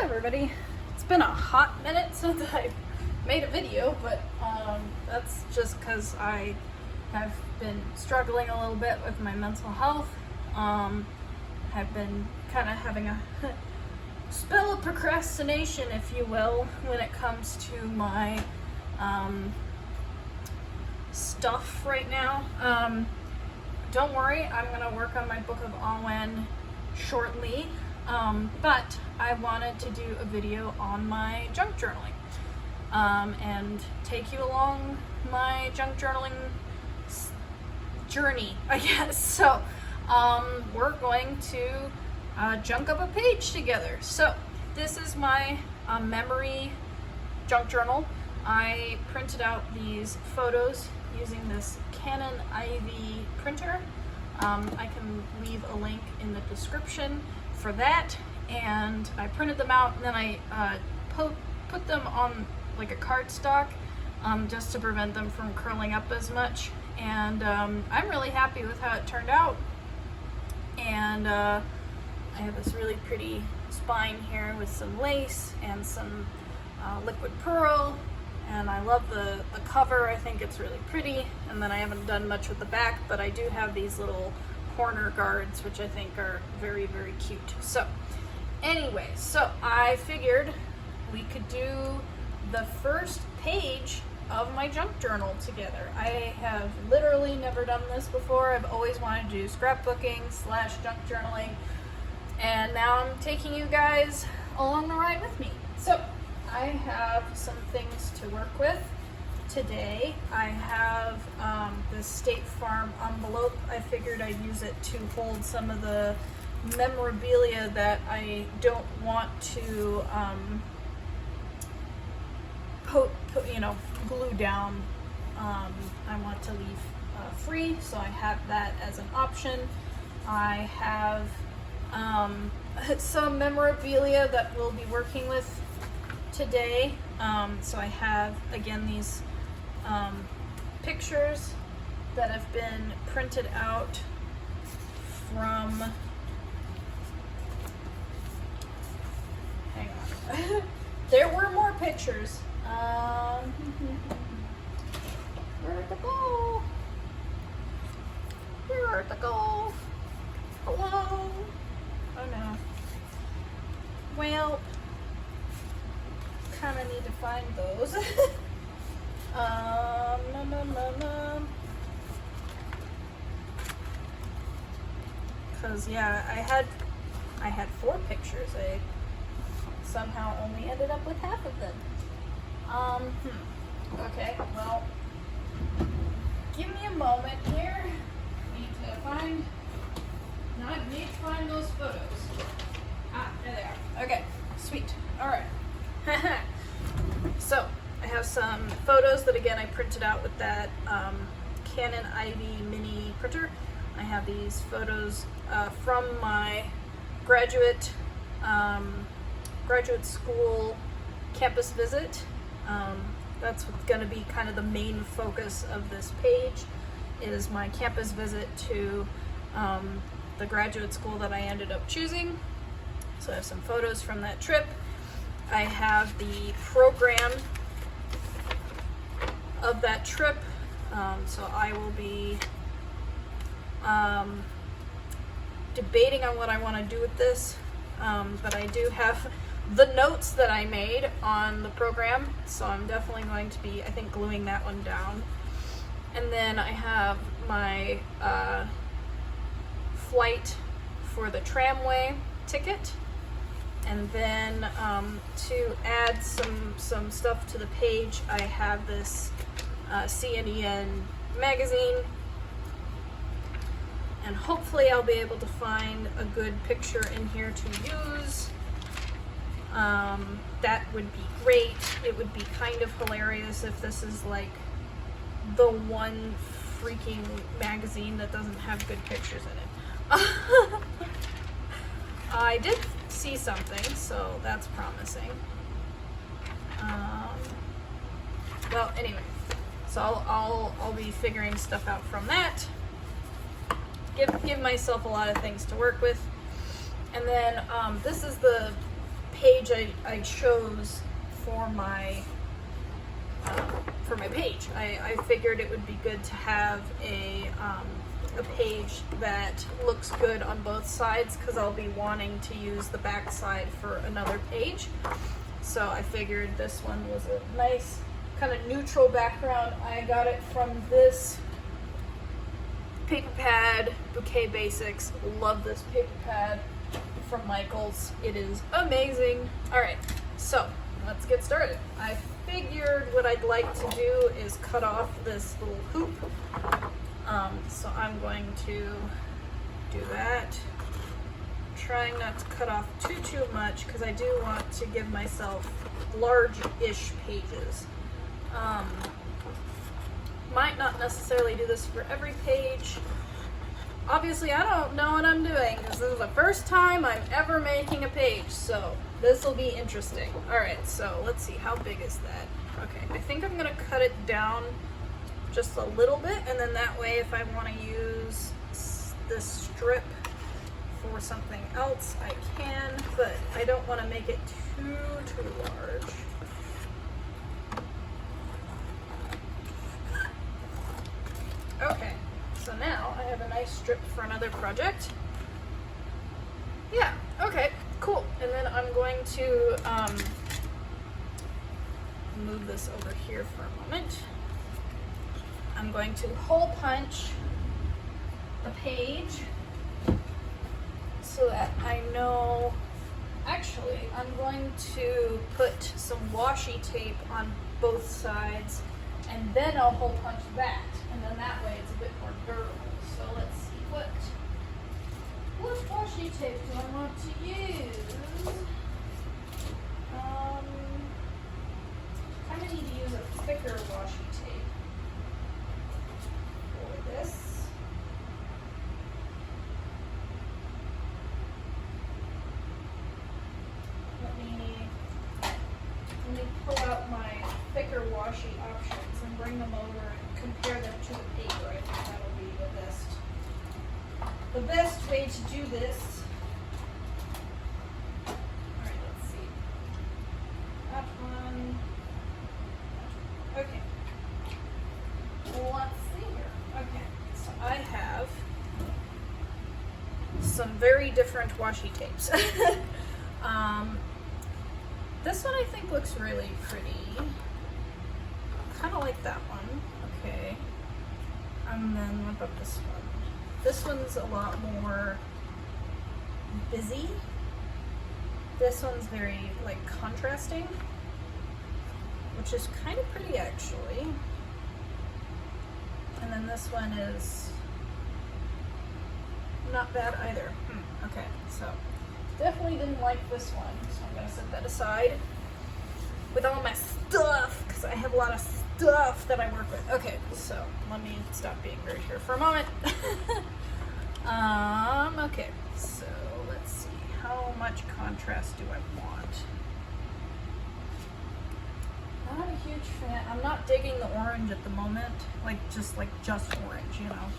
everybody. It's been a hot minute since I made a video, but that's just because I have been struggling a little bit with my mental health. I've been kind of having a spell of procrastination, if you will, when it comes to my stuff right now. Don't worry, I'm going to work on my Book of Awen shortly, but I wanted to do a video on my junk journaling and take you along my junk journaling journey, I guess. So we're going to junk up a page together. So this is my memory junk journal. I printed out these photos using this Canon IV printer. I can leave a link in the description for that, and I printed them out and then I put them on like a cardstock just to prevent them from curling up as much, and I'm really happy with how it turned out. And I have this really pretty spine here with some lace and some liquid pearl, and I love the cover. I think it's really pretty. And then I haven't done much with the back, but I do have these little corner guards, which I think are very, very cute. So anyway, so I figured we could do the first page of my junk journal together. I have literally never done this before. I've always wanted to do scrapbooking / junk journaling, and now I'm taking you guys along the ride with me. So I have some things to work with today. I have this State Farm envelope. I figured I'd use it to hold some of the memorabilia that I don't want to glue down. I want to leave free, so I have that as an option. I have some memorabilia that we'll be working with today. So I have, again, these pictures that have been printed out from, hang on, there were more pictures. Where'd it go? Where'd it go? Hello? Oh no. Well, kind of need to find those. Because yeah, I had 4 pictures. I somehow only ended up with half of them. Okay, well, give me a moment here. Need to find those photos. Ah, there they are. Okay, sweet. All right. So I have some photos that, again, I printed out with that Canon IV mini printer. I have these photos from my graduate school campus visit. That's going to be kind of the main focus of this page, is my campus visit to the graduate school that I ended up choosing. So I have some photos from that trip. I have the program of that trip, so I will be debating on what I want to do with this, but I do have the notes that I made on the program, so I'm definitely going to be, I think, gluing that one down. And then I have my flight for the tramway ticket. And then to add some stuff to the page, I have this CNEN magazine, and hopefully I'll be able to find a good picture in here to use. That would be great. It would be kind of hilarious if this is like the one freaking magazine that doesn't have good pictures in it. I did see something, so that's promising. Well, anyway, so I'll be figuring stuff out from that. Give myself a lot of things to work with. And then this is the page I chose for my page. I figured it would be good to have a page that looks good on both sides, because I'll be wanting to use the back side for another page. So I figured this one was a nice kind of neutral background. I got it from this paper pad, Bouquet Basics. Love this paper pad from Michaels. It is amazing. All right, so let's get started. I figured what I'd like to do is cut off this little hoop. So I'm going to do that. Trying not to cut off too much, because I do want to give myself large-ish pages. Might not necessarily do this for every page. Obviously, I don't know what I'm doing, because this is the first time I'm ever making a page, so this will be interesting. Alright, so let's see, how big is that? Okay, I think I'm going to cut it down just a little bit, and then that way if I want to use this strip for something else, I can, but I don't want to make it too large. Okay, so now I have a nice strip for another project. Yeah, okay, cool. And then I'm going to move this over here for a moment. I'm going to hole punch the page so that I know. Actually, I'm going to put some washi tape on both sides, and then I'll hole punch that, and then that way it's a bit more durable. So let's see, what washi tape do I want to use? I need to use a thicker washi tape for this. Let me pull out my thicker washi options and bring them over and compare them to the paper. I think that'll be the best way to do this. Alright, let's see. That one. Okay. Well, let's see here. Okay, so I have some very different washi tapes. This one I think looks really pretty. Kind of like that one. Okay. And then what about this one? This one's a lot more busy. This one's very like contrasting, which is kind of pretty actually. And then this one is not bad either. Okay, so definitely didn't like this one, so I'm gonna set that aside with all my stuff, because I have a lot of stuff that I work with. Okay, so let me stop being weird here for a moment. Okay, so let's see, how much contrast do I want? Not a huge fan. I'm not digging the orange at the moment, like just orange, you know.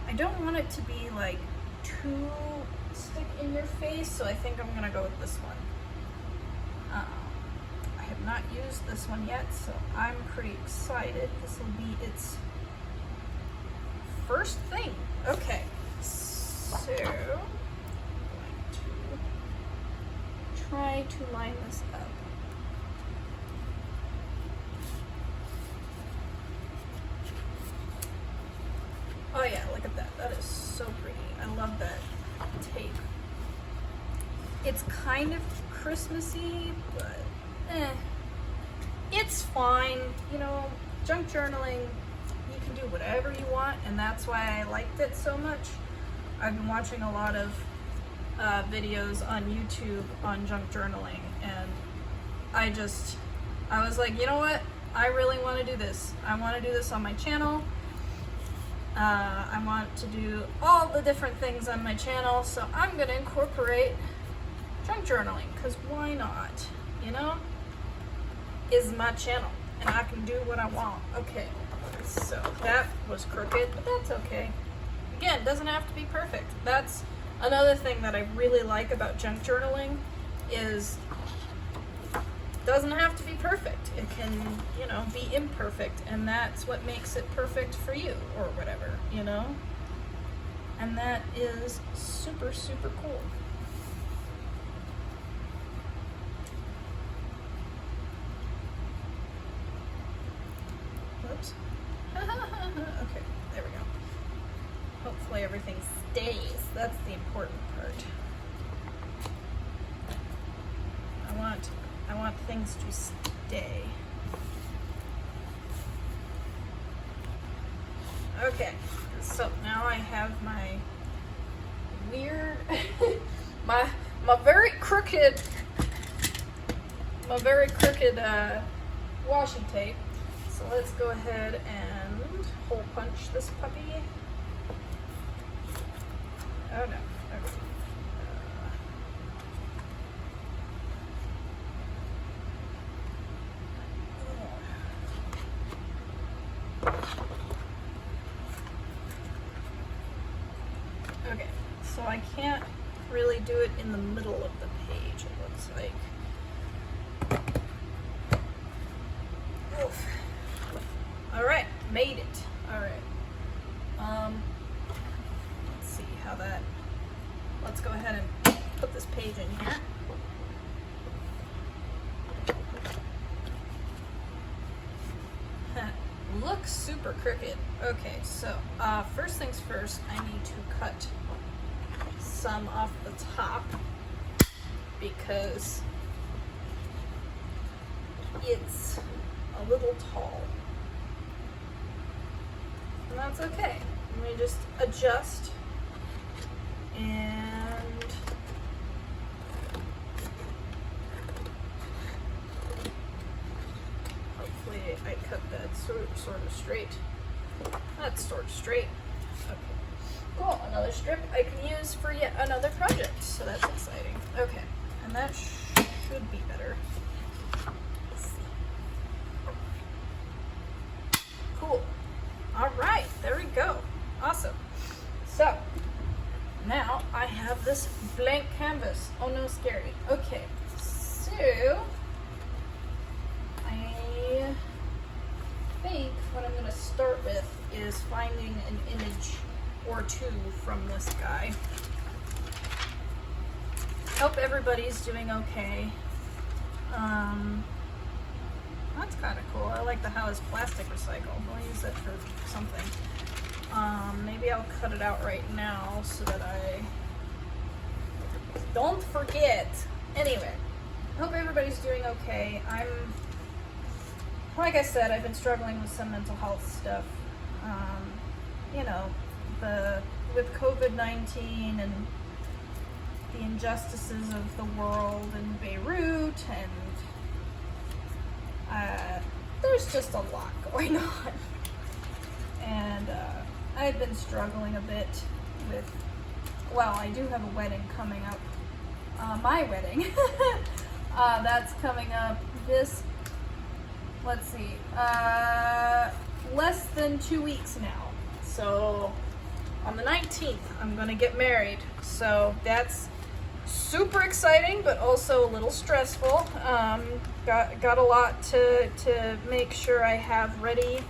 I don't want it to be like too stick in your face, so I think I'm gonna go with this one. I have not used this one yet, so I'm pretty excited. This will be its first thing. Okay, so I'm going to try to line this up. Oh yeah, look at that. That is so pretty. I love that tape. It's kind of Christmassy, but it's fine. You know, junk journaling, you can do whatever you want, and that's why I liked it so much. I've been watching a lot of videos on YouTube on junk journaling, and I was like, you know what? I really want to do this. I want to do this on my channel. I want to do all the different things on my channel, so I'm going to incorporate junk journaling, because why not? You know? Is my channel, and I can do what I want. Okay, so that was crooked, but that's okay. Again, doesn't have to be perfect. That's another thing that I really like about junk journaling is doesn't have to be perfect. It can, you know, be imperfect, and that's what makes it perfect for you or whatever, you know? And that is super, super cool. Whoops. Okay, there we go. Hopefully everything stays. That's the important part. I want things to stay. Okay, so now I have my weird, my very crooked washi tape. So let's go ahead and hole punch this puppy. Oh no. Okay. Okay, so I can't really do it in the middle of the page, it looks like. Oof. All right, made it. All right. Let's see how that. Let's go ahead and put this page in here. Looks super crooked. Okay, so first things first, I need to cut some off the top because it's a little tall. And that's okay. Let me just adjust and hopefully I cut that sort of straight. That's sort of straight. Okay. Cool. Another strip I can use for yet another project. So that's exciting. Okay. And that should be better. Let's see. Cool. All right. There we go. Awesome. So now I have this blank canvas. Oh no, scary. Okay. So I think what I'm going to start with is finding an image or two from this guy. Hope everybody's doing okay. That's kind of cool. I like how it's plastic recycle. I'll use that for something. Maybe I'll cut it out right now so that I don't forget. Anyway, hope everybody's doing okay. Like I said, I've been struggling with some mental health stuff. You know, with COVID-19 and the injustices of the world in Beirut, and there's just a lot going on. And I've been struggling a bit with, well, I do have a wedding coming up. My wedding. That's coming up this, let's see, less than 2 weeks now. So on the 19th, I'm gonna get married. So that's super exciting, but also a little stressful. Got a lot to make sure I have ready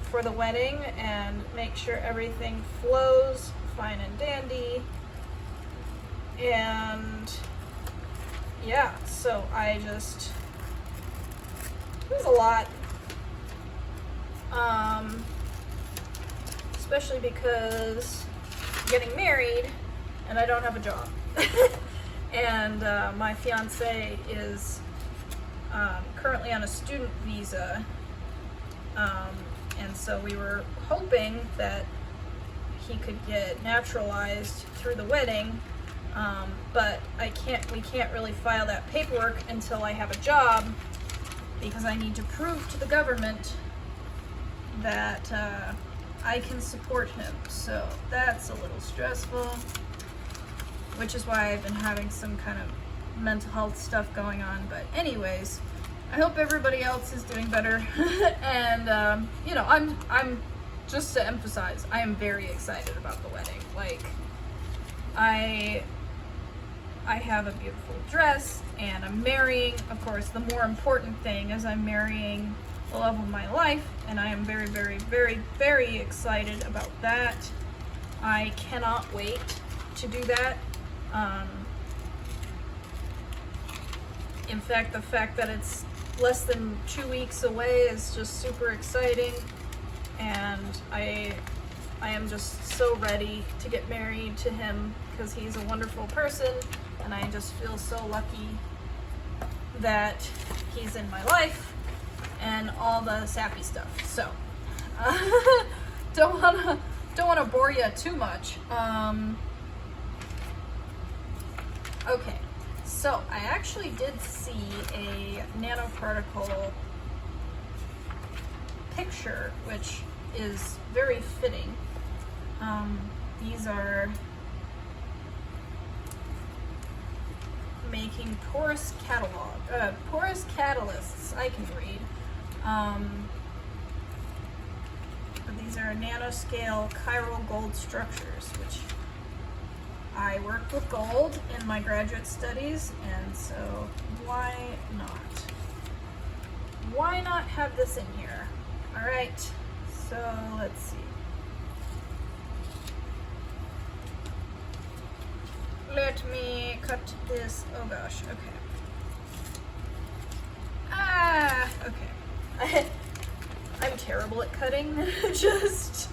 for the wedding and make sure everything flows fine and dandy. And yeah, so there's a lot. Especially because I'm getting married and I don't have a job. And my fiance is currently on a student visa. And so we were hoping that he could get naturalized through the wedding. But we can't really file that paperwork until I have a job, because I need to prove to the government that I can support him. So that's a little stressful, which is why I've been having some kind of mental health stuff going on. But anyways, I hope everybody else is doing better. And you know, I'm just to emphasize, I am very excited about the wedding. Like, I have a beautiful dress, and I'm marrying, of course, the more important thing is I'm marrying the love of my life, and I am very, very, very, very excited about that. I cannot wait to do that. In fact, the fact that it's less than 2 weeks away is just super exciting, and I am just so ready to get married to him because he's a wonderful person, and I just feel so lucky that he's in my life and all the sappy stuff. So don't wanna bore you too much. Okay, so I actually did see a nanoparticle picture, which is very fitting. These are making porous catalysts. I can read. But these are nanoscale chiral gold structures, which I worked with gold in my graduate studies, and so why not? Why not have this in here? All right, so let's see. Let me cut this. Oh gosh, okay. Okay. I'm terrible at cutting. just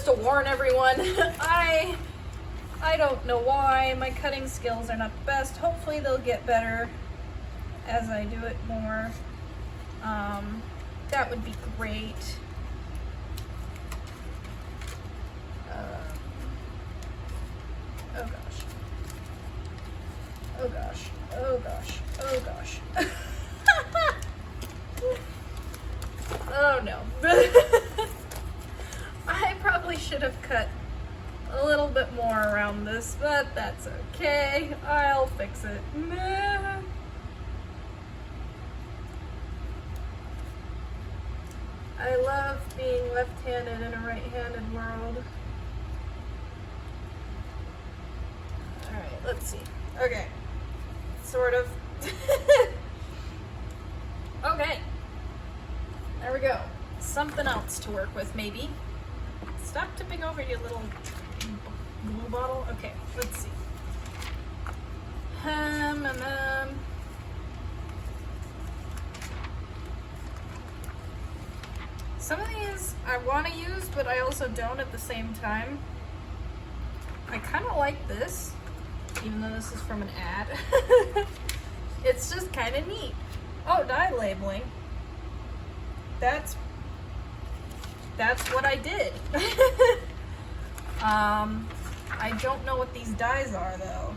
to warn everyone, I don't know why. My cutting skills are not the best. Hopefully they'll get better as I do it more. That would be great. Oh gosh. Oh gosh. Oh gosh. Oh gosh. Oh no. I probably should have cut a little bit more around this, but that's okay. I'll fix it. I love being left-handed in a right-handed world. Alright, let's see. Okay. Sort of. Okay. There we go. Something else to work with, maybe. Stop tipping over, you little glue bottle. Okay, let's see. Some of these I want to use, but I also don't at the same time. I kind of like this, even though this is from an ad. It's just kind of neat. Oh, dye labeling. That's what I did. I don't know what these dyes are, though.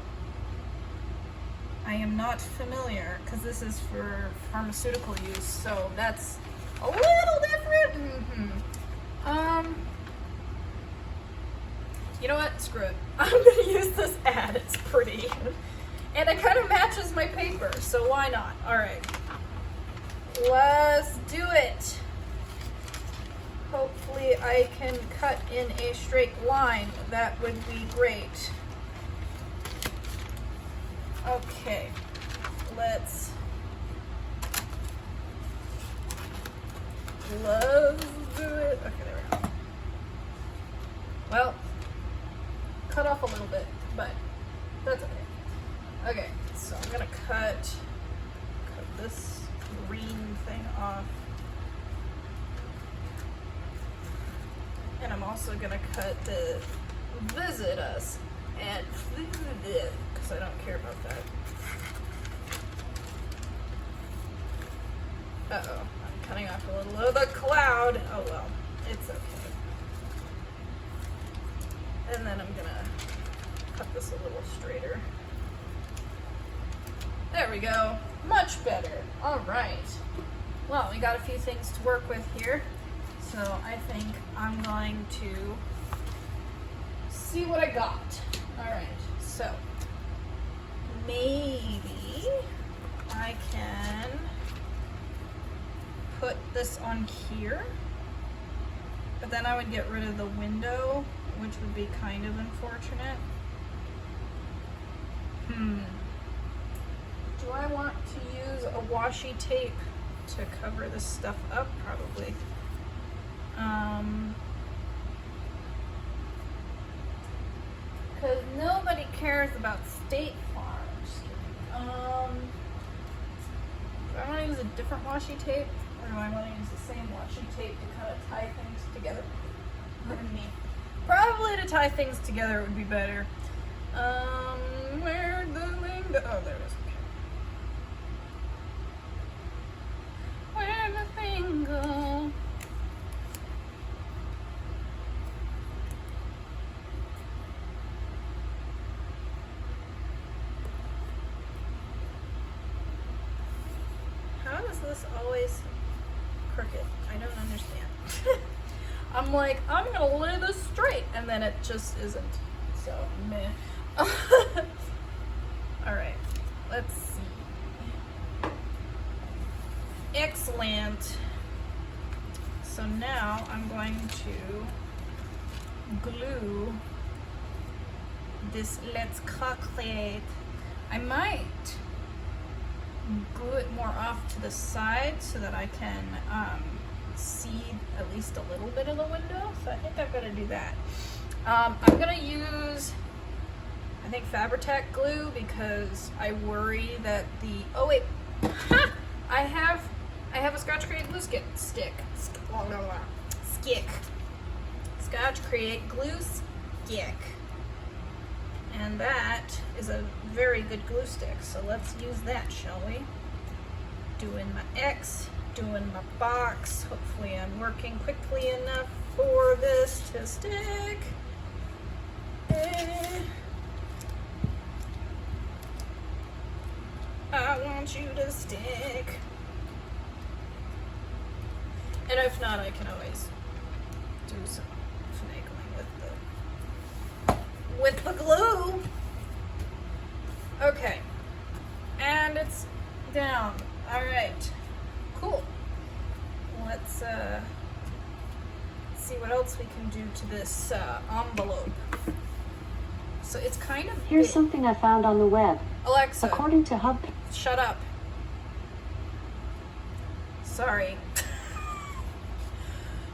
I am not familiar, because this is for pharmaceutical use, so that's a little different. You know what? Screw it. I'm gonna use this ad. It's pretty. And it kind of matches my paper, so why not? Alright. Let's do it. Hopefully I can cut in a straight line. That would be great. Okay. Let's do it. Okay, there we go. Well, cut off a little bit, but that's okay. Okay, so I'm gonna cut this green thing off. And I'm also gonna cut the visit us and because I don't care about that. Uh-oh, I'm cutting off a little of the cloud. Oh well, it's okay. And then I'm gonna cut this a little straighter. There we go. Much better. All right. Well, we got a few things to work with here. So I think I'm going to see what I got. All right. So maybe I can put this on here. but then I would get rid of the window, which would be kind of unfortunate. Do I want to use a washi tape to cover this stuff up? Probably. Because nobody cares about State Farms. Do I want to use a different washi tape, or do I want to use the same washi tape to kind of tie things together? Pardon me. Probably to tie things together would be better. Where'd the thing go? Oh, there it is. Okay. Where'd the thing go? How is this always crooked? I don't understand. I'm like, I'm gonna lay this straight, and then it just isn't. So, meh. Alright, let's see. Excellent. So now I'm going to glue this Let's Cocktail. I might glue it more off to the side so that I can see at least a little bit of the window. So I think I'm gonna do that. I'm gonna use, I think, Fabri-Tac Glue, because I worry that the, oh wait, ha! I have a Scotch Create Glue stick. Scotch Create Glue stick. And that is a very good glue stick. So let's use that, shall we? Doing my X, doing my box. Hopefully I'm working quickly enough for this to stick. I want you to stick. And if not, I can always do some finagling with the glue. Okay, and it's down. All right, cool. Let's see what else we can do to this envelope. So it's kind of Here's big. something I found on the web. Alexa, According to Hub... shut up. Sorry.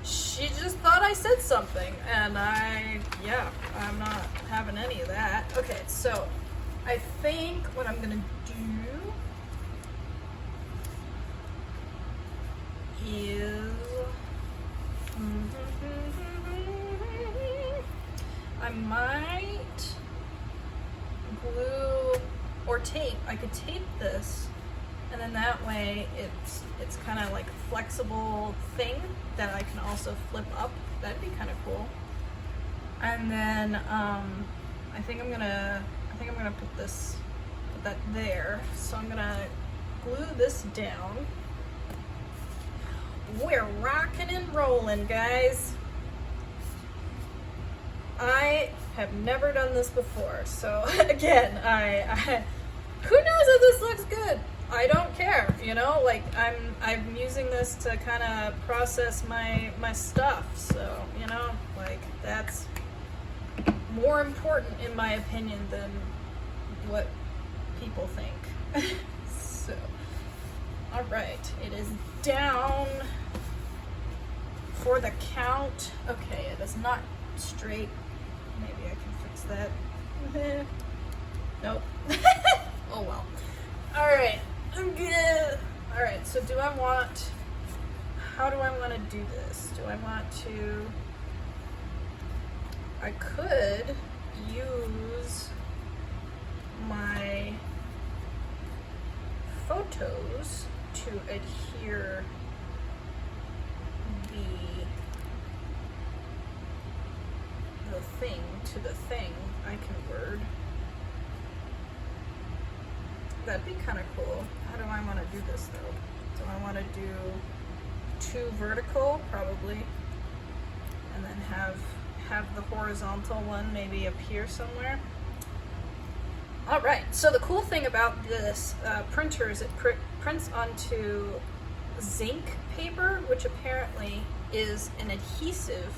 She just thought I said something, and I'm not having any of that. Okay, so I think what I'm gonna do is I might glue or tape. I could tape this, and then that way it's kind of like a flexible thing that I can also flip up. That'd be kind of cool. And then I think I'm gonna put that there. So I'm gonna glue this down. We're rocking and rolling, guys. I have never done this before, so again, I who knows if this looks good? I don't care, you know, like I'm using this to kind of process my stuff, so, you know, like that's more important in my opinion than what people think. So, all right, it is down for the count. Okay, it is not straight. Maybe I can fix that. Nope. Oh well. All right. I'm good. All right. So how do I want to do this? Do I want to? I could use my photos to adhere the thing to the thing. I can word. That'd be kind of cool. How do I want to do this though? Do I want to do 2 vertical, probably, and then have the horizontal one maybe up here somewhere? All right. So the cool thing about this printer is it prints onto zinc paper, which apparently is an adhesive